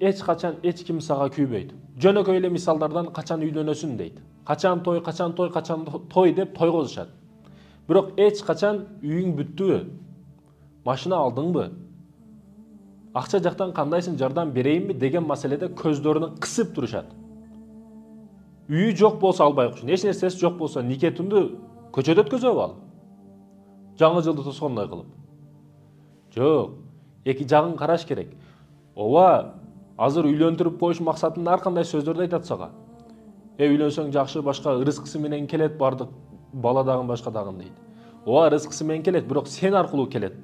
Eç kaçan eç kim sağa küybeydi. Jönökөй эле мисалдардан качан үйлөнөсүн дейт. Качан той, качан той деп тойгозушат. Бирок эч качан үйүң бүттүбү? Машина алдыңбы? Акча жактан кандайсың, жардам берейинби деген маселеде көздөрүн кысып турушат. Үйү жок болсо албай коюшун, эч нерсеси жок болсо никетинди көчөдө өткөзөбү ал? Жаңы жылды тоскондой кылып. Жок, эки жагын караш керек. Ооба, азыр үйлөндүрүп коюш максатында ар кандай сөздөрдү айтат сага. Үйлөнсөң жакшы, башка рызкысы менен келет, бардык бала дагы башка дагы дейт. Ооба, рызкысы менен келет, бирок сен аркылуу келет.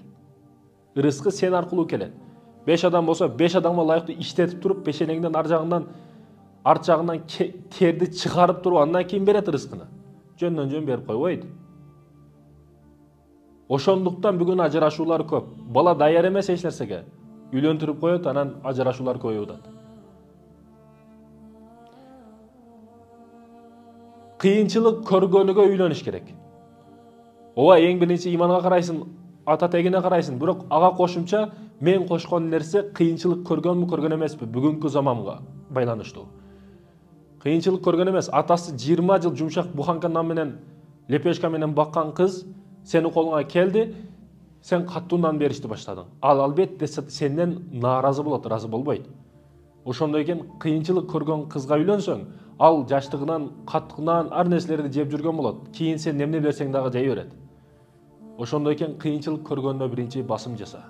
Рызкы сен аркылуу келет. 5 адам болсо 5 адамга ылайыктуу иштетип туруп, пешенеңден арт жагынан терди чыгарып туруп, андан кийин берет рызкыны. Жөндөн жөн берип койбойт. Ошондуктан бүгүн ажырашуулар көп. Бала даяр эмес эч нерсеге. Үйлөндүрүп коет, анан ажырашуулар көбөйүп. Кыйынчылык көргөнүгө үйлөнүш керек. Ооба, эң биринчи иманга карайсың, ата тегине карайсың, бирок ага кошумча мен кошкон нерсе кыйынчылык көргөнмү, көргөн эмеспи бүгүнкү заманга байланыштуу. Кыйынчылык көргөн эмес, атасы 20 жыл жумшак буханка нан менен, лепешка менен баккан кыз сени колуңа келди, сен каттуу нан беришти баштадың. Ал албетте сенден нааразы болот, ыраазы болбойт. Ошондой экен, кыйынчылык көргөн кызга үйлөнсөң, ал жаштыгынан, каттыгынан ар нерселерди жеп жүргөн болот. Кийин сен эмне берсең дагы жей берет. Ошондой экен, кыйынчылык көргөндө биринчи басым жаса.